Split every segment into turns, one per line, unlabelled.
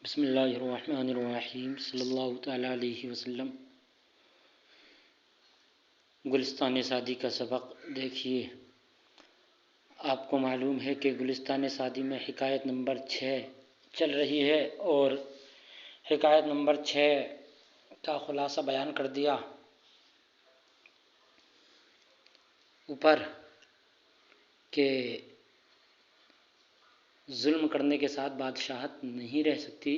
بسم اللہ الرحمن الرحیم صلی اللہ تعالیٰ علیہ وسلم۔ گلستان سعدی کا سبق دیکھیے۔ آپ کو معلوم ہے کہ گلستان سعدی میں حکایت نمبر 6 چل رہی ہے اور حکایت نمبر 6 کا خلاصہ بیان کر دیا اوپر کہ ظلم کرنے کے ساتھ بادشاہت نہیں رہ سکتی۔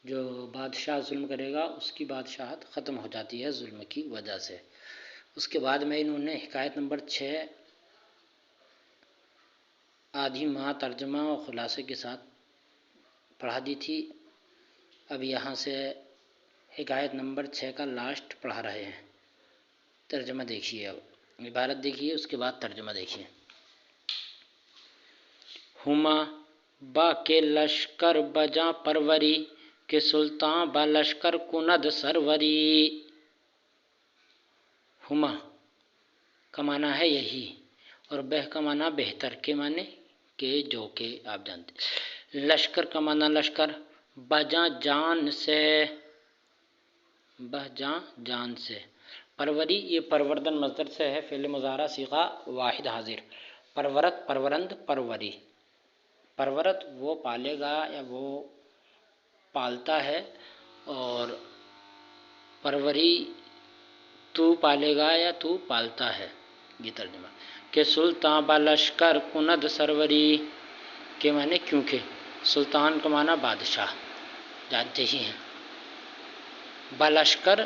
جو بادشاہ ظلم کرے گا اس کی بادشاہت ختم ہو جاتی ہے ظلم کی وجہ سے۔ اس کے بعد میں انہوں نے حکایت نمبر 6 آدھی ماہ ترجمہ اور خلاصے کے ساتھ پڑھا دی تھی۔ اب یہاں سے حکایت نمبر 6 کا لاسٹ پڑھا رہے ہیں۔ ترجمہ دیکھیے، اب عبارت دیکھیے، اس کے بعد ترجمہ دیکھیے۔ ہما با کے لشکر بجا پروری کہ سلطان با لشکر کند سروری۔ ہما کا معنی ہے یہی، اور بہ کا معنی بہتر کے معنی کہ جو کہ آپ جانتے۔ لشکر کا معنی لشکر، بجا جان سے، بجا جان سے۔ پروری یہ پروردن مصدر سے ہے، فعل مضارع صیغہ واحد حاضر۔ پرورت پرورند پروری۔ پرورت وہ پالے گا یا وہ پالتا ہے، اور پروری تو پالے گا یا تو پالتا ہے، یہ ترجمہ۔ کہ سلطان با لشکر کند سروری کے معنی کیونکہ، سلطان کا معنی بادشاہ جانتے ہی ہیں۔ با لشکر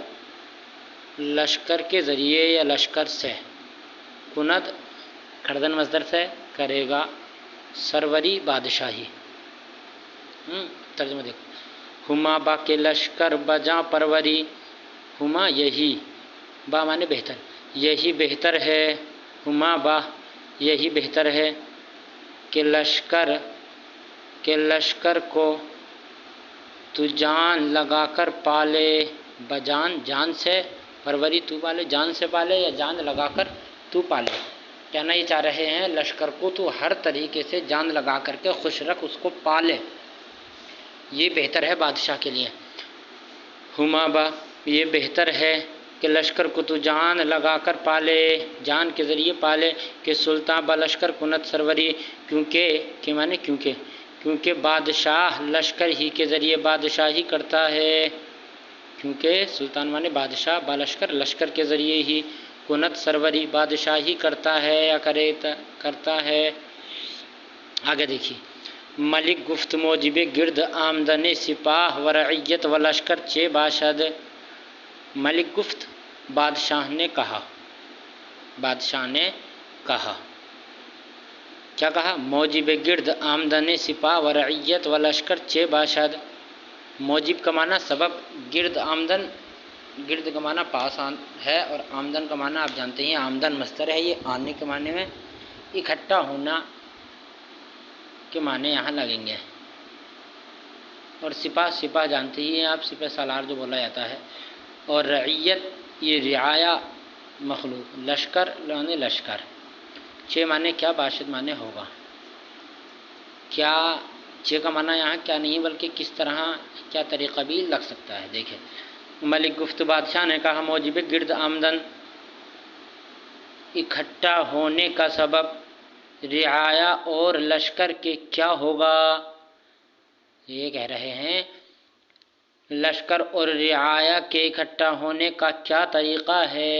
لشکر کے ذریعے یا لشکر سے، کند کھردن مصدر سے کرے گا، سروری بادشاہی۔ ترجمہ دیکھو۔ ہما با کے لشکر بجا پروری، ہما یہی، با معنی بہتر، یہی بہتر ہے، ہما با یہی بہتر ہے کہ لشکر کو تو جان لگا کر پالے، بجان جان سے، پروری تو پالے، جان سے پالے یا جان لگا کر تو پالے۔ کہنا یہ چاہ رہے ہیں لشکر کو تو ہر طریقے سے جان لگا کر کے خوش رکھ، اس کو پالے، یہ بہتر ہے بادشاہ کے لیے۔ ہما با یہ بہتر ہے کہ لشکر کو تو جان لگا کر پالے، جان کے ذریعے پالے، کہ سلطان با لشکر کنت سروری، کیونکہ معنی کیونکہ بادشاہ لشکر ہی کے ذریعے بادشاہی کرتا ہے، کیونکہ سلطان معنی بادشاہ، با لشکر لشکر کے ذریعے ہی، کنت سروری بادشاہی کرتا ہے یا کرتا ہے۔ آگے دیکھیے۔ ملک گفت موجب گرد آمدن سپاہ و رعیت و لشکر چے باشد۔ ملک گفت بادشاہ نے کہا، بادشاہ نے کہا، کیا کہا؟ موجب گرد آمدن سپاہ و رعیت و لشکر چے باشد۔ موجب کا معنی سبب، گرد آمدن، گرد کا معنی پاس ہے، اور آمدن کا معنی آپ جانتے ہیں آمدن مصدر ہے، یہ آنے کے معنی میں اکٹھا ہونا کے معنی یہاں لگیں گے۔ اور سپاہ جانتے ہی ہیں آپ، سپہ سالار جو بولا جاتا ہے۔ اور رعیت یہ رعایا مخلوق، لشکر یعنی لشکر، چھ معنی کیا، باشد معنی ہوگا۔ کیا چھ کا معنی یہاں کیا نہیں بلکہ کس طرح، کیا طریقہ بھی لگ سکتا ہے، دیکھیں۔ ملک گفت بادشاہ نے کہا موجب گرد آمدن اکٹھا ہونے کا سبب، رعایا اور لشکر کے کیا ہوگا۔ یہ کہہ رہے ہیں لشکر اور رعایا کے اکٹھا ہونے کا کیا طریقہ ہے،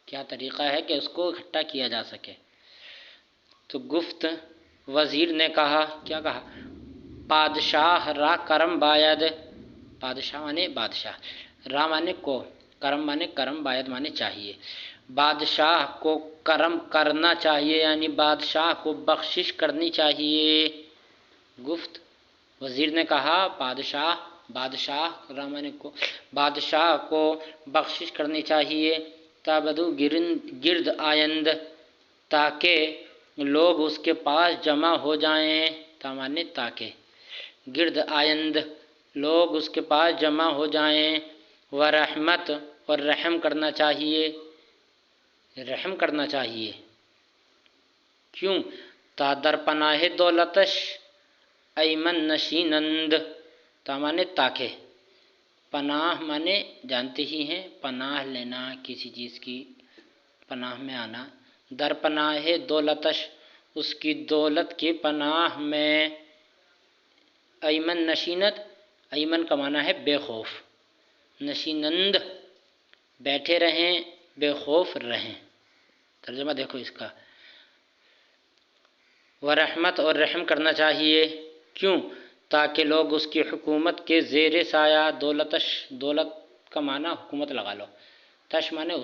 کیا طریقہ ہے کہ اس کو اکٹھا کیا جا سکے۔ تو گفت وزیر نے کہا، کیا کہا؟ پادشاہ را کرم باید، پادشاہ مانے بادشاہ، را مانے کو، کرم مانے کرم، باید مانے چاہیے۔ بادشاہ کو کرم کرنا چاہیے، یعنی بادشاہ کو بخشش کرنی چاہیے۔ گفت وزیر نے کہا، بادشاہ را مانے کو، بادشاہ کو بخشش کرنی چاہیے، تابدو گرد آیند، تاکہ لوگ اس کے پاس جمع ہو جائیں، تامانے تاکہ، گرد آیند لوگ اس کے پاس جمع ہو جائیں، ورحمت اور رحم کرنا چاہیے، رحم کرنا چاہیے۔ کیوں؟ تا در پناہ دولتش ایمن نشینند، تا مانے تاکہ، پناہ مانے جانتے ہی ہیں پناہ لینا، کسی چیز کی پناہ میں آنا. در پناہ دولتش، اس کی دولت کی پناہ میں. ایمن نشینت، ایمن کا معنی ہے بے خوف، نشینند بیٹھے رہیں، بے خوف رہیں. ترجمہ دیکھو اس کا. ورحمت، اور رحم کرنا چاہیے. کیوں؟ تاکہ لوگ اس کی حکومت کے زیر سایہ. دولتش، دولت کا معنی حکومت لگا لو، تش معنی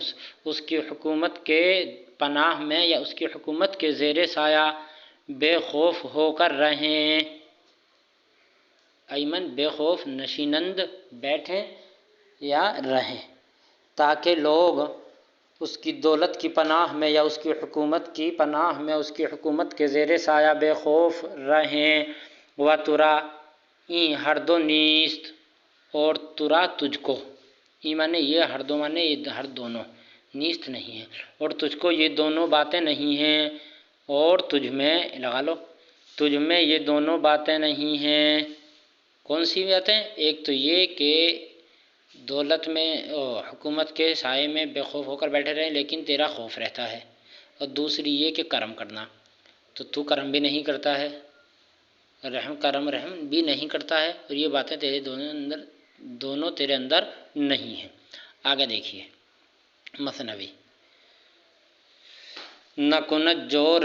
اس کی حکومت کے پناہ میں یا اس کی حکومت کے زیر سایہ بے خوف ہو کر رہیں. ایمن بے خوف، نشینند بیٹھیں یا رہیں. تاکہ لوگ اس کی دولت کی پناہ میں یا اس کی حکومت کی پناہ میں، اس کی حکومت کے زیر سایہ بے خوف رہیں. و ترا، این ہر دو نیست، اور ترا تجھ کو، ای مانے یہ، ہر دو مانے یہ ہر دونوں، نیست نہیں ہے، اور تجھ کو یہ دونوں باتیں نہیں ہیں. اور تجھ میں لگا لو، تجھ میں یہ دونوں باتیں نہیں ہیں. کون سی باتیں؟ ایک تو یہ کہ دولت میں حکومت کے سائے میں بے خوف ہو کر بیٹھے رہیں لیکن تیرا خوف رہتا ہے، اور دوسری یہ کہ کرم کرنا، تو کرم بھی نہیں کرتا ہے، رحم بھی نہیں کرتا ہے، اور یہ باتیں تیرے دونوں تیرے اندر نہیں ہیں. آگے دیکھیے مثنوی. نہ کند جور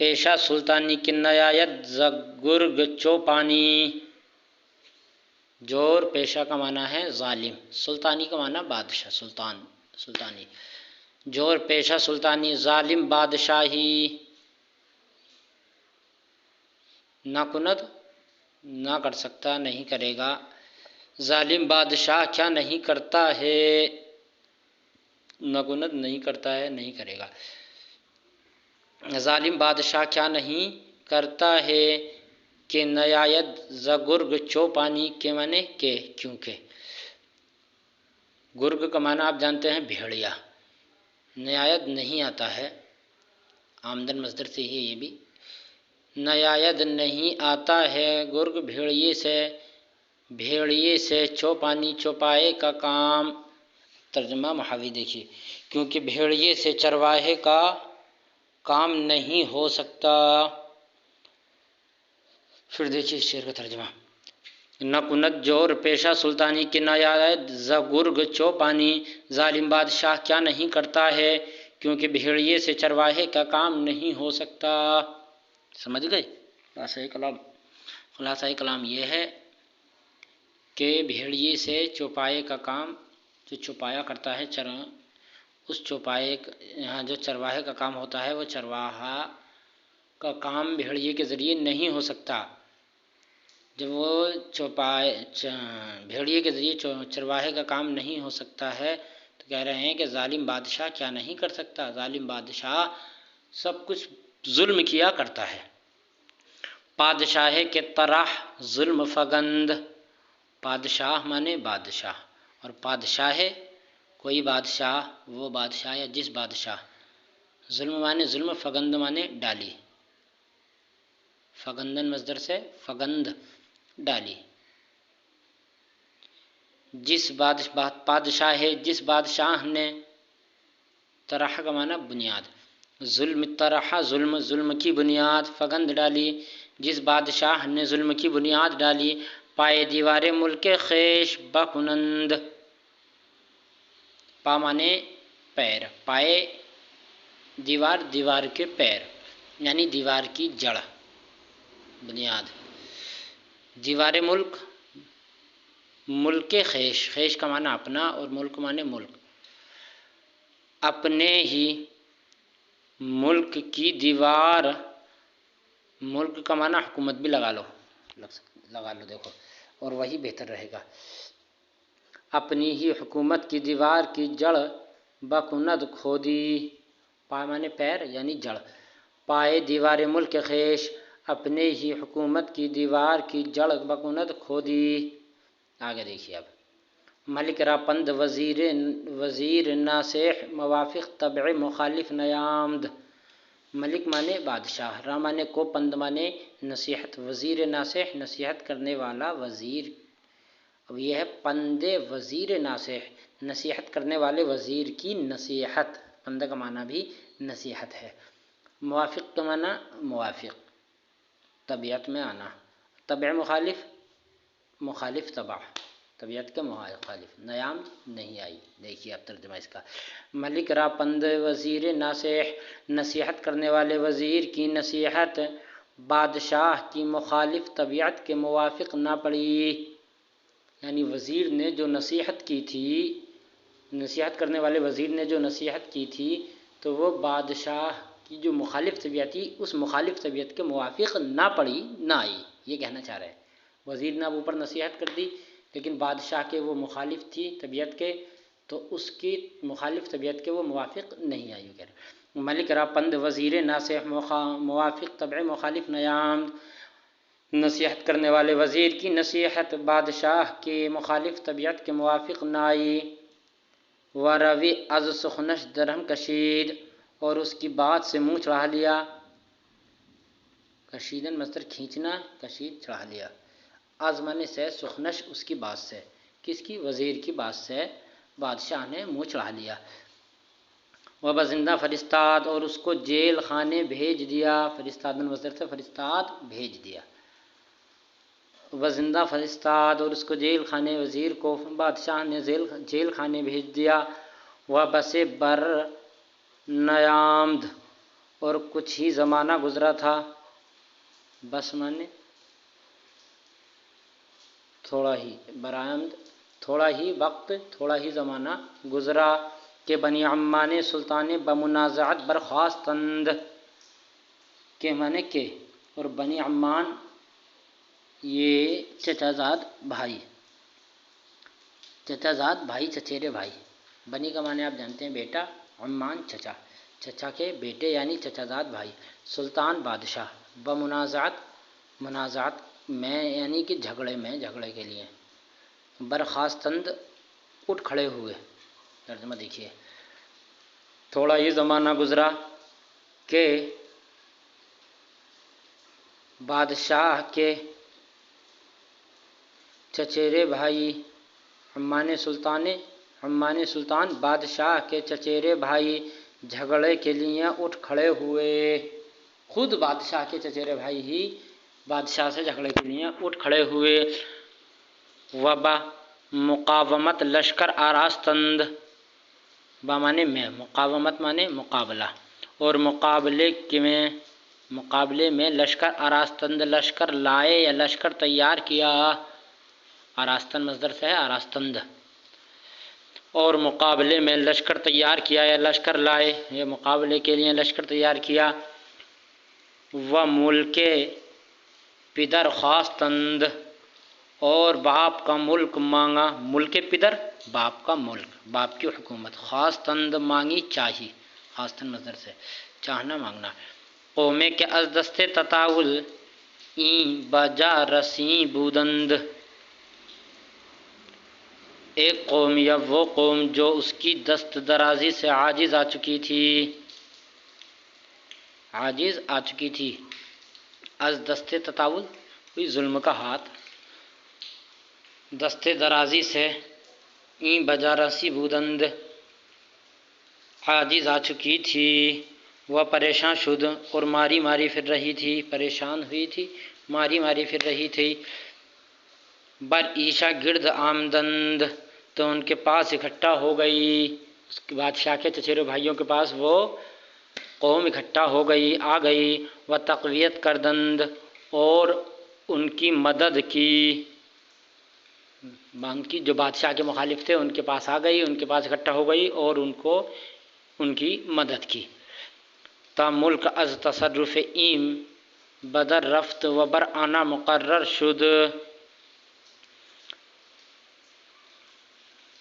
پیشہ سلطانی کی نیایت ز گرگ چوپانی. جور پیشہ کا معنی ہے ظالم، سلطانی کا معنی بادشاہ، سلطانی. جور پیشہ سلطانی، ظالم بادشاہی. نہ کند، نہ کر سکتا، نہیں کرے گا. ظالم بادشاہ کیا نہیں کرتا ہے؟ نہ کند نہیں کرتا ہے، نہیں کرے گا. ظالم بادشاہ کیا نہیں کرتا ہے کہ نیایت ز گرگ چوپانی، کے معنی کہ کیونکہ. گرگ کا معنی آپ جانتے ہیں بھیڑیا. نیایت نہیں آتا ہے، آمدن مصدر سے ہی یہ بھی. نیایت نہیں آتا ہے گرگ بھیڑیے سے، بھیڑیے سے چوپانی چوپائے کا کام. ترجمہ محاوی دیکھیے. کیونکہ بھیڑیے سے چرواہے کا کام نہیں ہو سکتا. پھر دیکھیے شعر کا ترجمہ. نہ کند جور پیشہ سلطانی کی نیایت ز گرگ چوپانی، ظالم بادشاہ کیا نہیں کرتا ہے کیونکہ بھیڑیے سے چرواہے کا کام نہیں ہو سکتا. سمجھ گئے؟ خلاصہ کلام یہ ہے کہ بھیڑیے سے چوپائے کا کام، جو چوپایا کرتا ہے، اس چوپائے یہاں جو چرواہے کا کام ہوتا ہے، وہ چرواہا کا کام بھیڑیے کے ذریعے نہیں ہو سکتا. جب وہ بھیڑیے کے ذریعے چرواہے کا کام نہیں ہو سکتا ہے تو کہہ رہے ہیں کہ ظالم بادشاہ کیا نہیں کر سکتا؟ ظالم بادشاہ سب کچھ ظلم کیا کرتا ہے. پادشاہ کے طرح ظلم فگند. پادشاہ مانے بادشاہ، اور پادشاہ ہے کوئی بادشاہ، وہ بادشاہ یا جس بادشاہ. ظلم مانے ظلم، فگند مانے ڈالی، فگندن مصدر سے فگند ڈالی. جس پادشاہ ہے، جس بادشاہ نے، طرح کا معنی بنیاد، ظلم طرح ظلم کی بنیاد، فگند ڈالی. جس بادشاہ نے ظلم کی بنیاد ڈالی. پائے دیوار ملک خیش بکنند. پا مانے پیر، پائے دیوار، دیوار کے پیر یعنی دیوار کی جڑ، بنیاد. دیوار ملک، ملک خیش، خیش کا معنی اپنا اور ملک معنی ملک. اپنے ہی ملک کی دیوار، ملک کا معنی حکومت بھی لگا لو دیکھو، اور وہی بہتر رہے گا. اپنی ہی حکومت کی دیوار کی جڑ بکند کھودی. پا مانے پیر یعنی جڑ. پائے دیوار ملک خیش، اپنے ہی حکومت کی دیوار کی جڑ بکند کھودی. آگے دیکھیے اب. ملک را پند وزیر ناصح موافق طبع مخالف نیامد. ملک مانے بادشاہ، را مانے کو، پند مانے نصیحت، وزیر ناصح نصیحت کرنے والا وزیر. اب یہ ہے پند وزیر ناصح، نصیحت کرنے والے وزیر کی نصیحت. پند کا معنی بھی نصیحت ہے. موافق کا معنی موافق، طبیعت میں آنا. طبع مخالف، مخالف طبع، طبیعت کے مخالف. نیام نہیں آئی. دیکھیے اب ترجمہ اس کا. ملک را پند وزیر ناصح، نصیحت کرنے والے وزیر کی نصیحت بادشاہ کی مخالف طبیعت کے موافق نہ پڑی. یعنی وزیر نے جو نصیحت کی تھی، نصیحت کرنے والے وزیر نے جو نصیحت کی تھی تو وہ بادشاہ کی جو مخالف طبیعت تھی اس مخالف طبیعت کے موافق نہ پڑی، نہ آئی. یہ کہنا چاہ رہے ہیں. وزیر نے اب اوپر نصیحت کر دی لیکن بادشاہ کے وہ مخالف تھی طبیعت کے، تو اس کی مخالف طبیعت کے وہ موافق نہیں آئی. کہہ رہے ملک را پند وزیر ناصح، موافق طبع مخالف نیام. نصیحت کرنے والے وزیر کی نصیحت بادشاہ کے مخالف طبیعت کے موافق نہ آئی. وروی از سخنش درہم کشید، اور اس کی بات سے منہ چڑھا لیا. کشیدن مصدر کھینچنا، کشید چڑھا لیا. از معنی سے سخنش اس کی بات سے، کس کی؟ وزیر کی بات سے بادشاہ نے منہ چڑھا لیا. وبزندہ فرستاد، اور اس کو جیل خانے بھیج دیا. فرستادن مصدر سے فرستاد بھیج دیا. وزندہ فرستاد، اور اس کو جیل خانے، وزیر کو بادشاہ نے جیل خانے بھیج دیا. وبس بر نیامد، اور کچھ ہی زمانہ گزرا تھا. بس مانے تھوڑا ہی، برآمد تھوڑا ہی وقت، تھوڑا ہی زمانہ گزرا کہ بنی عمان سلطان بمنازعت برخاستند. کہ مانے کہ، اور بنی عمان یہ چچا زاد بھائی، چچا زاد بھائی، چچیرے بھائی. بنی کا معنی آپ جانتے ہیں بیٹا، عمان چچا، چچا کے بیٹے یعنی چچا زاد بھائی. سلطان بادشاہ، بمنازعت منازعت میں یعنی کہ جھگڑے میں، جھگڑے کے لیے. برخاستند اٹھ کھڑے ہوئے. ترجمہ دیکھیے. تھوڑا ہی زمانہ گزرا کہ بادشاہ کے چچیرے بھائی، عمان سلطان بادشاہ کے چچیرے بھائی جھگڑے کے لیے اٹھ کھڑے ہوئے. خود بادشاہ کے چچیرے بھائی ہی بادشاہ سے جھگڑے کے لیے اٹھ کھڑے ہوئے. وبا مقاومت لشکر آراستند، با مانے میں، مقاومت مانے مقابلہ، اور مقابلے میں لشکر آراستند لشکر لائے یا لشکر تیار کیا. آراستن مصدر سے ہے آراستند. اور مقابلے میں لشکر تیار کیا یا لشکر لائے، یہ مقابلے کے لیے لشکر تیار کیا. و ملک پدر خواستند، اور باپ کا ملک مانگا. ملک پدر باپ کا ملک، باپ کی حکومت. خواستند مانگی، چاہی. خواستن مصدر سے چاہنا، مانگنا. قومے کے از دستے تطاول این بجا رسیں بودند، ایک قوم یا وہ قوم جو اس کی دست درازی سے عاجز آ چکی تھی، عاجز آ چکی تھی. از دستے تطاول کوئی ظلم کا ہاتھ، دستے درازی سے، این بجا رسی بودند عاجز آ چکی تھی. وہ پریشان شد، اور ماری ماری پھر رہی تھی، پریشان ہوئی تھی، ماری ماری پھر رہی تھی. بر عیشا گرد آمدند، تو ان کے پاس اکٹھا ہو گئی، اس کے بادشاہ کے چچیرے بھائیوں کے پاس وہ قوم اکٹھا ہو گئی، آ گئی. و تقویت کردند، اور ان کی مدد کی. ان کی جو بادشاہ کے مخالف تھے ان کے پاس آ گئی، ان کے پاس اکٹھا ہو گئی اور ان کو ان کی مدد کی. تا ملک از تصرف ایم بدر رفت و بر آنا مقرر شد.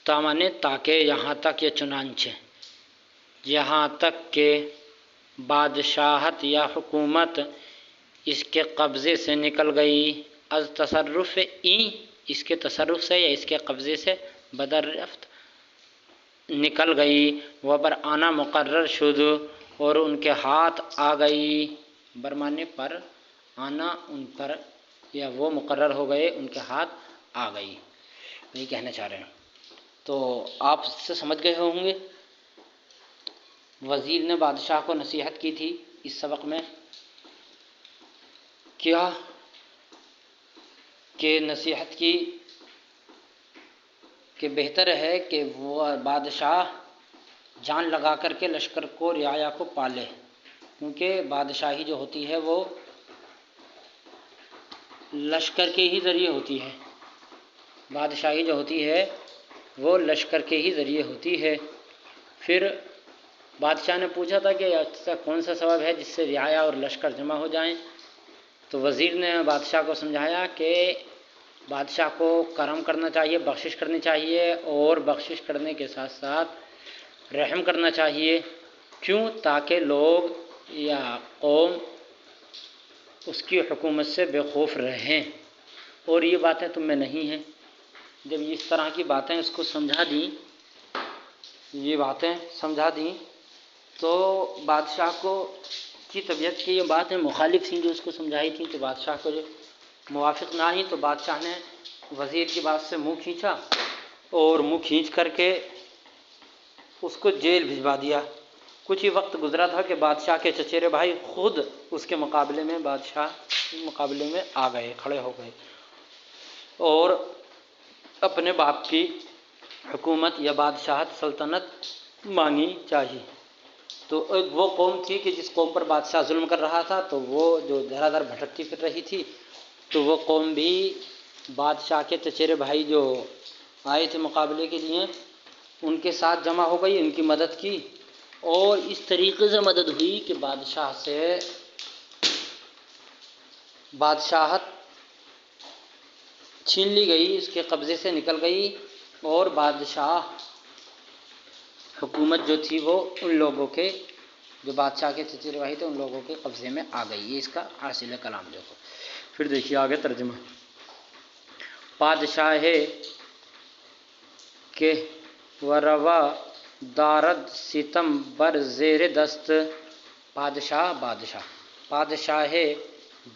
تا مانے تاکہ، یہاں تک یا چنانچہ، یہاں تک کہ بادشاہت یا حکومت اس کے قبضے سے نکل گئی. از تصرف این، اس کے تصرف سے یا اس کے قبضے سے، بدر رفت نکل گئی. و بر آنا مقرر شد، اور ان کے ہاتھ آ گئی، برمانے پر آنا ان پر، یا وہ مقرر ہو گئے، ان کے ہاتھ آ گئی، یہی کہنا چاہ رہے ہیں۔ تو آپ سے سمجھ گئے ہوں گے، وزیر نے بادشاہ کو نصیحت کی تھی اس سبق میں، کیا کہ نصیحت کی کہ بہتر ہے کہ وہ بادشاہ جان لگا کر کے لشکر کو، رعایا کو پالے، کیونکہ بادشاہی جو ہوتی ہے وہ لشکر کے ہی ذریعے ہوتی ہے، بادشاہی جو ہوتی ہے وہ لشکر کے ہی ذریعے ہوتی ہے۔ پھر بادشاہ نے پوچھا تھا کہ ایسا کون سا سبب ہے جس سے رعایا اور لشکر جمع ہو جائیں، تو وزیر نے بادشاہ کو سمجھایا کہ بادشاہ کو کرم کرنا چاہیے، بخشش کرنی چاہیے، اور بخشش کرنے کے ساتھ ساتھ رحم کرنا چاہیے، کیوں؟ تاکہ لوگ یا قوم اس کی حکومت سے بے خوف رہیں، اور یہ باتیں تم میں نہیں ہیں۔ جب اس طرح کی باتیں اس کو سمجھا دیں، یہ باتیں سمجھا دیں، تو بادشاہ کو کی طبیعت کی یہ باتیں مخالف تھیں جو اس کو سمجھائی تھیں، تو بادشاہ کو جو موافق نہ آئیں، تو بادشاہ نے وزیر کی بات سے منہ کھینچا، اور منہ کھینچ کر کے اس کو جیل بھجوا دیا۔ کچھ ہی وقت گزرا تھا کہ بادشاہ کے چچیرے بھائی خود اس کے مقابلے میں، بادشاہ کے مقابلے میں آ گئے، کھڑے ہو گئے، اور اپنے باپ کی حکومت یا بادشاہت، سلطنت مانگی چاہی۔ تو ایک وہ قوم تھی کہ جس قوم پر بادشاہ ظلم کر رہا تھا، تو وہ جو دھرا دھر بھٹکتی پھر رہی تھی، تو وہ قوم بھی بادشاہ کے چچیرے بھائی جو آئے تھے مقابلے کے لیے، ان کے ساتھ جمع ہو گئی، ان کی مدد کی، اور اس طریقے سے مدد ہوئی کہ بادشاہ سے بادشاہت چھین لی گئی، اس کے قبضے سے نکل گئی، اور بادشاہ حکومت جو تھی وہ ان لوگوں کے، جو بادشاہ کے چچیرے بھائی تھے، ان لوگوں کے قبضے میں آ گئی۔ یہ اس کا حاصل کلام جو ہے۔ پھر دیکھیے آگے ترجمہ۔ پادشاہ کہ وروا دارد ستم بر زیر دست، بادشاہ پادشاہ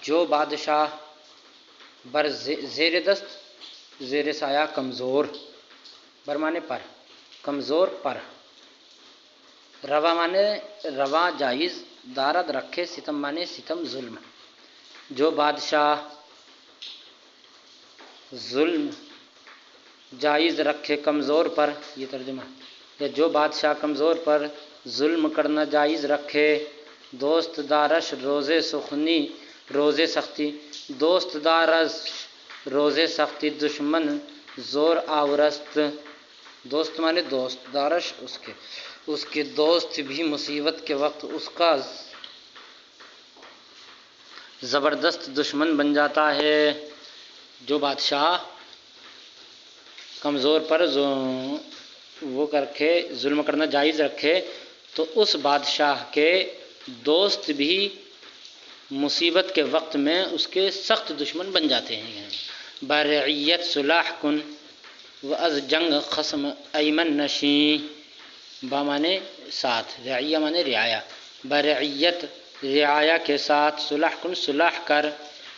جو بادشاہ بر زیر دست، زیر سایہ کمزور، برمانے پر کمزور پر، روا مانے روا جائز، دارد رکھے، ستم مانے ستم ظلم، جو بادشاہ ظلم جائز رکھے کمزور پر، یہ ترجمہ ہے، جو بادشاہ کمزور پر ظلم کرنا جائز رکھے، دوست دارش روزے سخنی، روزے سختی، دوست دارش روزے سختی، دشمن زور آورست، دوست مانے دوست، دارش اس کے دوست بھی مصیبت کے وقت اس کا زبردست دشمن بن جاتا ہے۔ جو بادشاہ کمزور پر وہ کر کے ظلم کرنا جائز رکھے، تو اس بادشاہ کے دوست بھی مصیبت کے وقت میں اس کے سخت دشمن بن جاتے ہیں۔ برعیت صلاح کن و از جنگ خصم ایمن نشیں، بامانے ساتھ، رعیہ مانے رعایا، برعیت رعایا کے ساتھ، صلاح کن صلاح کر،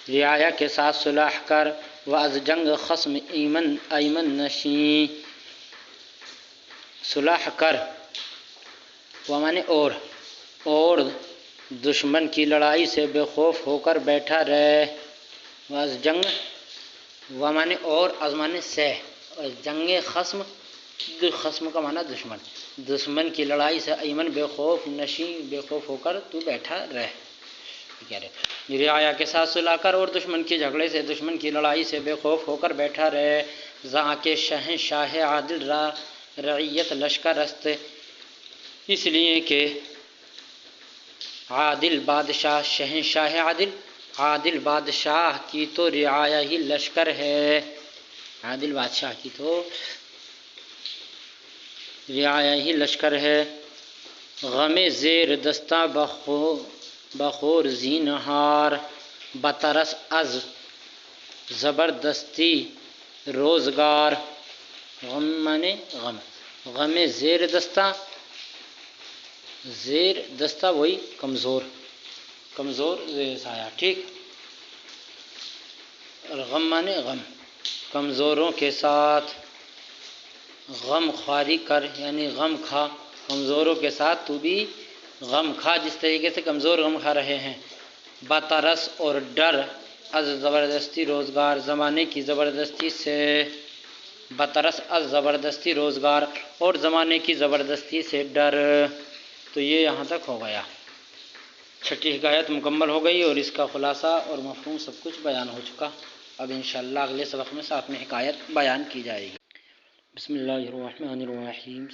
رعایا کے ساتھ صلاح کر، و از جنگ خصم ایمن نشیں، صلاح کر، وہ مانے اور دشمن کی لڑائی سے بے خوف ہو کر بیٹھا رہے، و از جنگ، وہ مانے اور، از مانے سے، جنگ خصم، خصم کا معنی دشمن، دشمن کی لڑائی سے ایمن بے خوف، نشیں بے خوف ہو کر تو بیٹھا رہ، کہہ رہے رعایا کے ساتھ صلاح کر، اور دشمن کے جھگڑے سے، دشمن کی لڑائی سے بے خوف ہو کر بیٹھا رہے، زاں کے شہنشاہ عادل را رعیت لشکر است، اس لیے کہ عادل بادشاہ، شہنشاہ عادل بادشاہ کی تو رعایا ہی لشکر ہے، عادل بادشاہ کی تو رعایا ہی لشکر ہے۔ غم زیر دستہ بخور زینہار، بترس از زبردستی روزگار، غم مانے غم، غم زیر دستہ زیر دستہ وہی کمزور، کمزور زیر سایہ، ٹھیک۔ اور غم مانے غم، کمزوروں کے ساتھ غم خواری کر، یعنی غم کھا، کمزوروں کے ساتھ تو بھی غم کھا جس طریقے سے کمزور غم کھا رہے ہیں۔ بترس اور ڈر، از زبردستی روزگار، زمانے کی زبردستی سے، بترس از زبردستی روزگار اور زمانے کی زبردستی سے ڈر۔ تو یہ یہاں تک ہو گیا، چھٹی حکایت مکمل ہو گئی اور اس کا خلاصہ اور مفہوم سب کچھ بیان ہو چکا۔ اب انشاءاللہ اگلے سبق میں ساتھ میں حکایت بیان کی جائے گی۔ بسم اللہ الرحمن الرحیم۔